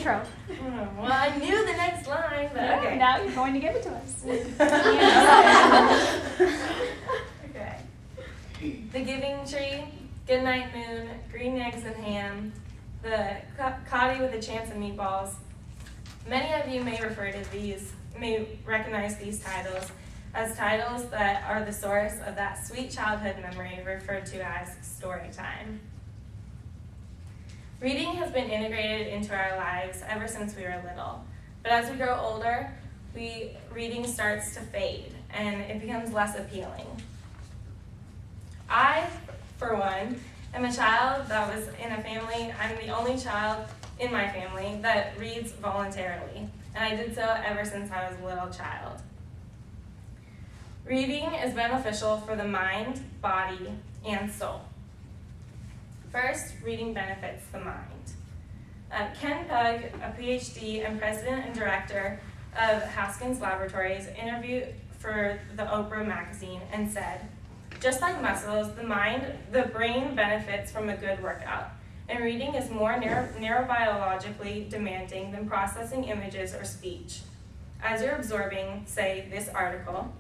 intro. Well, I knew the next line, but Yeah, okay. now you're going to give it to us. Okay. The Giving Tree, Goodnight Moon, Green Eggs and Ham, The Coddy with a Chance of Meatballs. Many of you may recognize these titles as titles that are the source of that sweet childhood memory referred to as story time. Reading has been integrated into our lives ever since we were little, but as we grow older, reading starts to fade and it becomes less appealing. I, for one, am a child that was in a family. I'm the only child in my family that reads voluntarily, and I did so ever since I was a little child. Reading is beneficial for the mind, body, and soul. First, reading benefits the mind. Ken Pugh, a PhD and president and director of Haskins Laboratories, interviewed for the Oprah magazine and said, "Just like muscles, the brain benefits from a good workout, and reading is more neurobiologically demanding than processing images or speech. As you're absorbing, say, this article,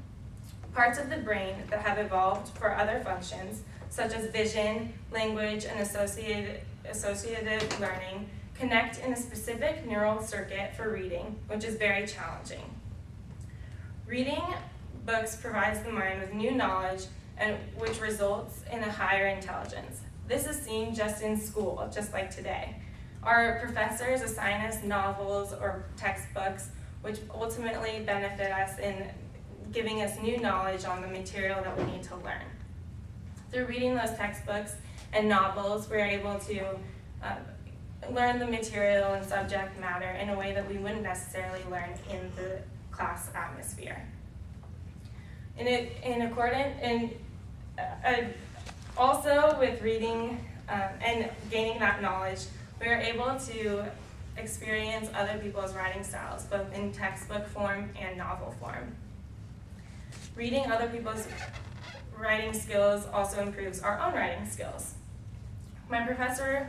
parts of the brain that have evolved for other functions, such as vision, language, and associative learning, connect in a specific neural circuit for reading, which is very challenging. Reading books provides the mind with new knowledge, and which results in a higher intelligence. This is seen just in school, just like today. Our professors assign us novels or textbooks, which ultimately benefit us in giving us new knowledge on the material that we need to learn. Through reading those textbooks and novels, we're able to learn the material and subject matter in a way that we wouldn't necessarily learn in the class atmosphere. Also with reading and gaining that knowledge, we are able to experience other people's writing styles, both in textbook form and novel form. Reading other people's writing skills also improves our own writing skills. My professor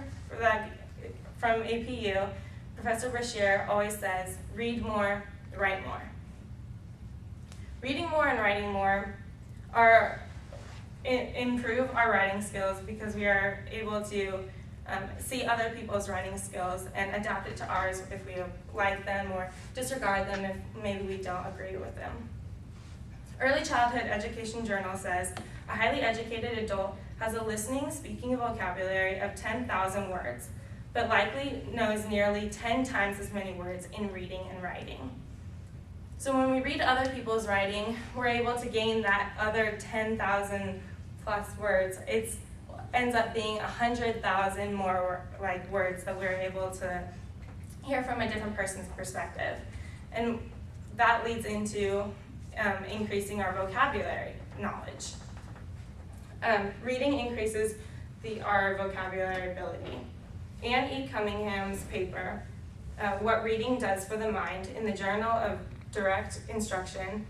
from APU, Professor Brashear, always says, read more, write more. Reading more and writing more improve our writing skills because we are able to see other people's writing skills and adapt it to ours if we like them, or disregard them if maybe we don't agree with them. Early Childhood Education Journal says a highly educated adult has a listening, speaking vocabulary of 10,000 words, but likely knows nearly 10 times as many words in reading and writing. So when we read other people's writing, we're able to gain that other 10,000 plus words. It ends up being 100,000 more words that we're able to hear from a different person's perspective. And that leads into increasing our vocabulary knowledge. Reading increases our vocabulary ability. Anne E. Cunningham's paper, What Reading Does for the Mind, in the Journal of Direct Instruction,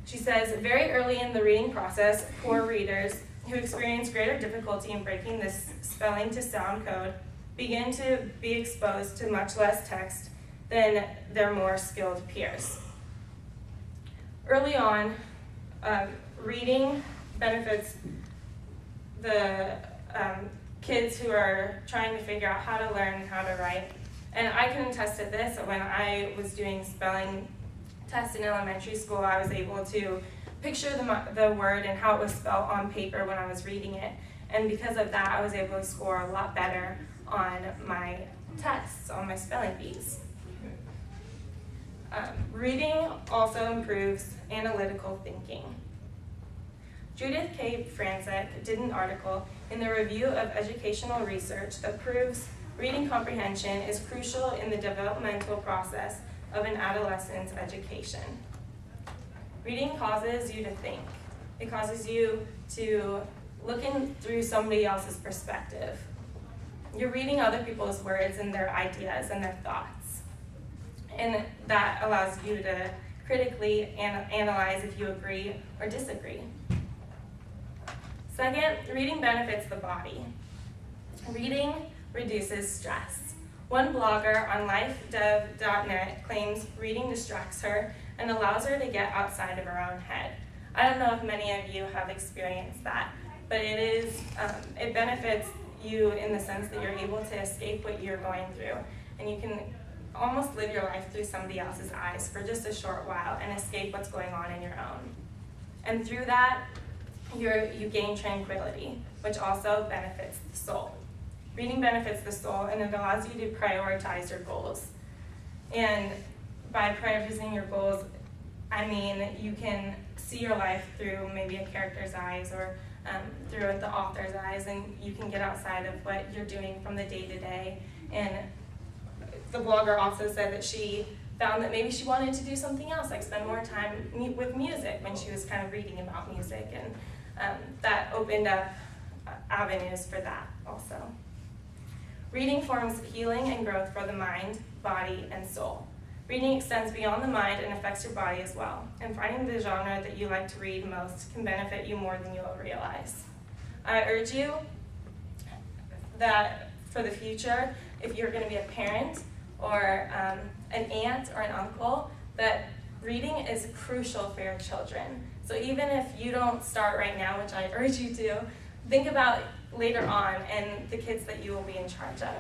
she says, very early in the reading process, poor readers who experience greater difficulty in breaking this spelling to sound code begin to be exposed to much less text than their more skilled peers. Early on, reading benefits the kids who are trying to figure out how to learn how to write. And I can attest to this. When I was doing spelling tests in elementary school, I was able to picture the word and how it was spelled on paper when I was reading it. And because of that, I was able to score a lot better on my tests, on my spelling bees. Reading also improves analytical thinking. Judith K. Franczek did an article in the Review of Educational Research that proves reading comprehension is crucial in the developmental process of an adolescent's education. Reading causes you to think. It causes you to look in through somebody else's perspective. You're reading other people's words and their ideas and their thoughts. And that allows you to critically analyze if you agree or disagree. Second, reading benefits the body. Reading reduces stress. One blogger on lifedev.net claims reading distracts her and allows her to get outside of her own head. I don't know if many of you have experienced that, but it benefits you in the sense that you're able to escape what you're going through, and you can almost live your life through somebody else's eyes for just a short while and escape what's going on in your own. And through that, you gain tranquility, which also benefits the soul. Reading benefits the soul, and it allows you to prioritize your goals. And by prioritizing your goals, I mean you can see your life through maybe a character's eyes or through the author's eyes, and you can get outside of what you're doing from the day-to-day. And the blogger also said that she found that maybe she wanted to do something else, like spend more time with music when she was kind of reading about music, and that opened up avenues for that also. Reading forms healing and growth for the mind, body, and soul. Reading extends beyond the mind and affects your body as well, and finding the genre that you like to read most can benefit you more than you'll realize. I urge you that for the future, if you're going to be a parent or an aunt or an uncle, that reading is crucial for your children. So even if you don't start right now, which I urge you to, think about later on and the kids that you will be in charge of.